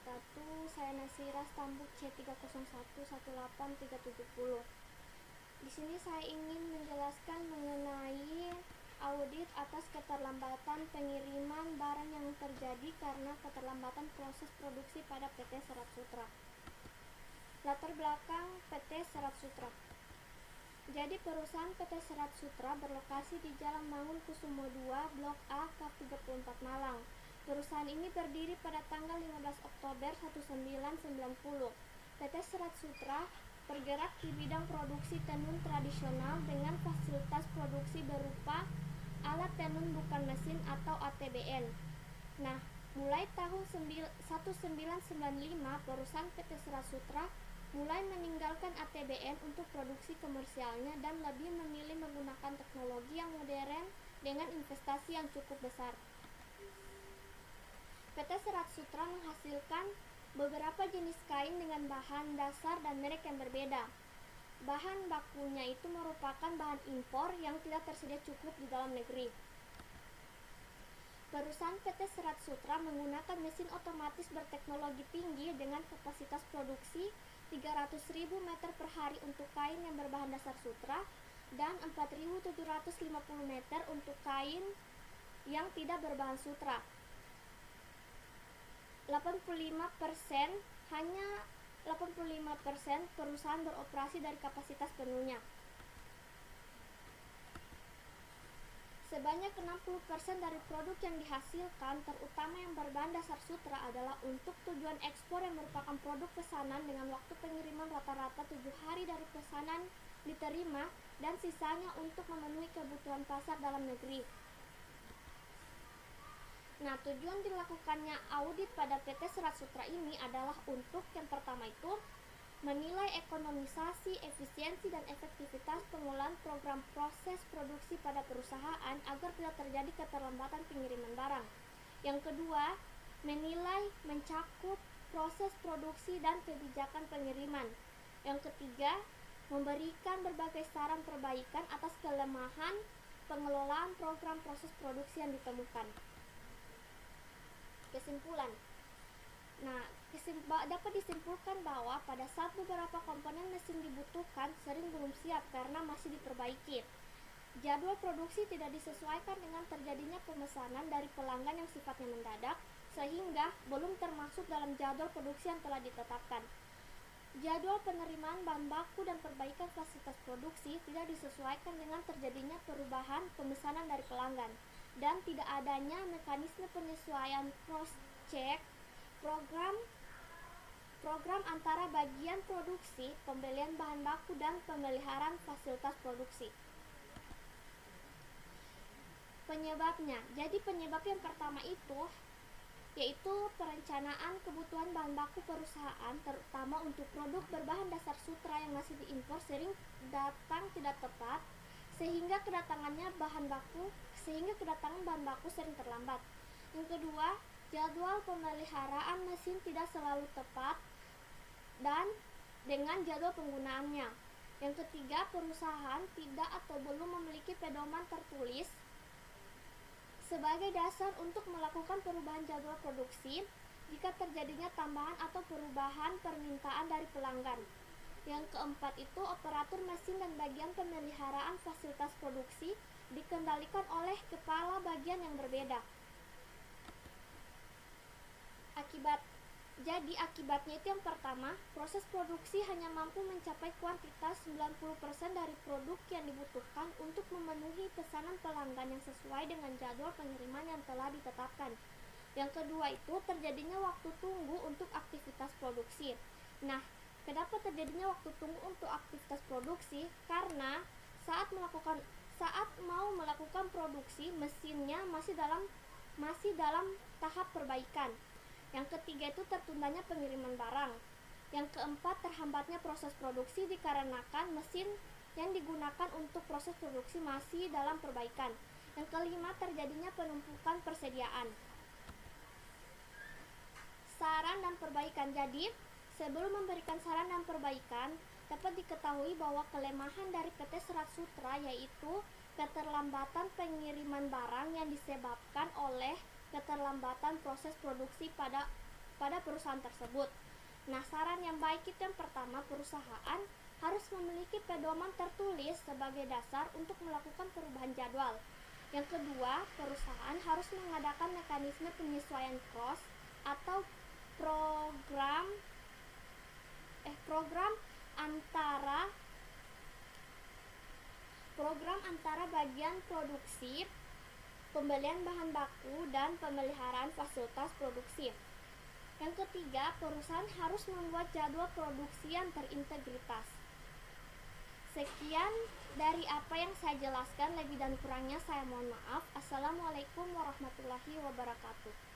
wabarakatuh. Saya Nasira Stambuk C30118370. Di sini saya ingin menjelaskan mengenai audit atas keterlambatan pengiriman barang yang terjadi karena keterlambatan proses produksi pada PT Serat Sutra. Latar belakang PT Serat Sutra. Jadi perusahaan PT Serat Sutra berlokasi di Jalan Mangunkusumo 2, Blok A, Kap 34 Malang. Perusahaan ini berdiri pada tanggal 15 Oktober 1990. PT Serat Sutra bergerak di bidang produksi tenun tradisional dengan fasilitas produksi berupa alat tenun bukan mesin atau ATBN. Nah, mulai tahun 1995 perusahaan PT Serat Sutra mulai meninggalkan ATBN untuk produksi komersialnya dan lebih memilih menggunakan teknologi yang modern dengan investasi yang cukup besar. PT Serat Sutra menghasilkan beberapa jenis kain dengan bahan dasar dan merek yang berbeda. Bahan bakunya itu merupakan bahan impor yang tidak tersedia cukup di dalam negeri. Perusahaan PT Serat Sutra menggunakan mesin otomatis berteknologi tinggi dengan kapasitas produksi 300.000 meter per hari untuk kain yang berbahan dasar sutra dan 4.750 meter untuk kain yang tidak berbahan sutra. 85% perusahaan beroperasi dari kapasitas penuhnya. Sebanyak 60% dari produk yang dihasilkan, terutama yang berbahan dasar sutra, adalah untuk tujuan ekspor yang merupakan produk pesanan dengan waktu pengiriman rata-rata 7 hari dari pesanan diterima dan sisanya untuk memenuhi kebutuhan pasar dalam negeri. Nah, tujuan dilakukannya audit pada PT Serat Sutra ini adalah untuk yang pertama itu menilai ekonomisasi, efisiensi, dan efektivitas pengolahan program proses produksi pada perusahaan agar tidak terjadi keterlambatan pengiriman barang. Yang kedua, menilai mencakup proses produksi dan kebijakan pengiriman. Yang ketiga, memberikan berbagai saran perbaikan atas kelemahan pengelolaan program proses produksi yang ditemukan. Kesimpulan. Nah, dapat disimpulkan bahwa pada saat beberapa komponen mesin dibutuhkan sering belum siap karena masih diperbaiki. Jadwal produksi tidak disesuaikan dengan terjadinya pemesanan dari pelanggan yang sifatnya mendadak, sehingga belum termasuk dalam jadwal produksi yang telah ditetapkan. Jadwal penerimaan bahan baku dan perbaikan fasilitas produksi tidak disesuaikan dengan terjadinya perubahan pemesanan dari pelanggan, dan tidak adanya mekanisme penyesuaian cross-check program antara bagian produksi, pembelian bahan baku, dan pemeliharaan fasilitas produksi. Penyebabnya, jadi penyebab yang pertama itu yaitu perencanaan kebutuhan bahan baku perusahaan, terutama untuk produk berbahan dasar sutra yang masih diimpor sering datang tidak tepat, sehingga kedatangan bahan baku sering terlambat. Yang kedua, jadwal pemeliharaan mesin tidak selalu tepat dan dengan jadwal penggunaannya. Yang ketiga, perusahaan tidak atau belum memiliki pedoman tertulis sebagai dasar untuk melakukan perubahan jadwal produksi jika terjadinya tambahan atau perubahan permintaan dari pelanggan. Yang keempat itu, operator mesin dan bagian pemeliharaan fasilitas produksi dikendalikan oleh kepala bagian yang berbeda. Akibatnya itu yang pertama, proses produksi hanya mampu mencapai kuantitas 90% dari produk yang dibutuhkan untuk memenuhi pesanan pelanggan yang sesuai dengan jadwal pengiriman yang telah ditetapkan. Yang kedua itu, terjadinya waktu tunggu untuk aktivitas produksi. Nah, kenapa terjadinya waktu tunggu untuk aktivitas produksi? Karena saat mau melakukan produksi, mesinnya masih dalam tahap perbaikan. Yang ketiga itu, tertundanya pengiriman barang. Yang keempat, terhambatnya proses produksi dikarenakan mesin yang digunakan untuk proses produksi masih dalam perbaikan. Yang kelima, terjadinya penumpukan persediaan. Saran dan perbaikan. Jadi, sebelum memberikan saran dan perbaikan, dapat diketahui bahwa kelemahan dari PT Serat Sutra yaitu keterlambatan pengiriman barang yang disebabkan oleh keterlambatan proses produksi pada kepada perusahaan tersebut. Nah, saran yang baik itu yang pertama, perusahaan harus memiliki pedoman tertulis sebagai dasar untuk melakukan perubahan jadwal. Yang kedua, perusahaan harus mengadakan mekanisme penyesuaian cost atau program antara bagian produksi, pembelian bahan baku, dan pemeliharaan fasilitas produksi. Yang ketiga, perusahaan harus membuat jadwal produksi yang terintegritas. Sekian dari apa yang saya jelaskan, lebih dan kurangnya saya mohon maaf. Assalamualaikum warahmatullahi wabarakatuh.